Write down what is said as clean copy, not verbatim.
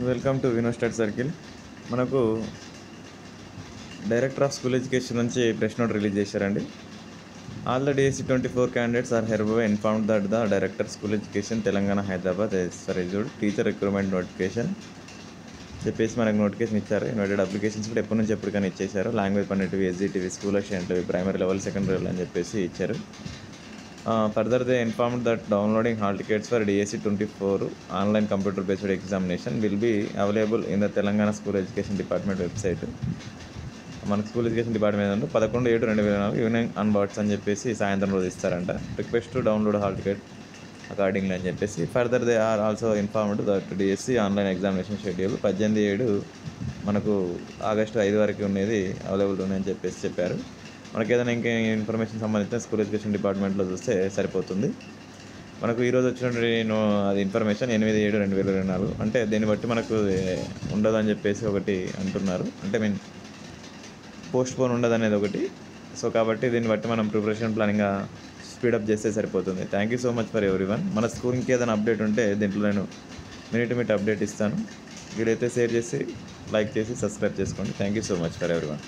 Welcome to వినోస్టార్ circle. మనకు director of school education నుంచి ప్రెస్ నోట్ రిలీజ్ చేశారండి. All the DSC 24 candidates are hereby informed that the Director School Education Telangana Hyderabad has issued teacher recruitment notification చెప్పేసి మనకు notification ఇచ్చారు. Invited applications కూడా ఎప్పటి నుంచి ఎప్పటికైనా ఇచ్చేశారు. లాంగ్వేజ్ పన్నెటివి, SGTV, స్కూల్ అసిస్టెంట్వి, ప్రైమరీ లెవెల్, సెకండరీ లెవెల్ అని చెప్పేసి ఇచ్చారు. Further, they informed that downloading hall tickets for DSC 24 online computer based examination will be available in the Telangana School Education Department website. మన school education department 11/7/2024 evening on whats అని చెప్పేసి సాయంత్రం రోజు ఇస్తారంట. Request to download hall ticket accordingly అని చెప్పేసి. Further they are also informed that DSC online examination schedule 18/7 మనకు August 5 వరకు ఉన్నది అవైలబుల్ ఉన్నాయని చెప్పేసి చెప్పారు. మనకి ఏదైనా ఇంకా ఇన్ఫర్మేషన్ సంబంధించిన స్కూల్ ఎడ్యుకేషన్ డిపార్ట్మెంట్లో చూస్తే సరిపోతుంది. మనకు ఈరోజు వచ్చినటువంటి అది ఇన్ఫర్మేషన్ 8/7/2024 అంటే దీన్ని బట్టి మనకు ఉండదు అని చెప్పేసి ఒకటి అంటున్నారు. అంటే పోస్ట్ పోన్ ఉండదు అనేది ఒకటి. సో కాబట్టి దీన్ని బట్టి మనం ప్రిపరేషన్ ప్లానింగ్గా స్పీడప్ చేస్తే సరిపోతుంది. Thank you so much for everyone. మన స్కూల్ ఇంకేదైనా అప్డేట్ ఉంటే దీంట్లో నేను మినిట్ అప్డేట్ ఇస్తాను. వీలైతే షేర్ చేసి లైక్ చేసి సబ్స్క్రైబ్ చేసుకోండి. Thank you so much for everyone.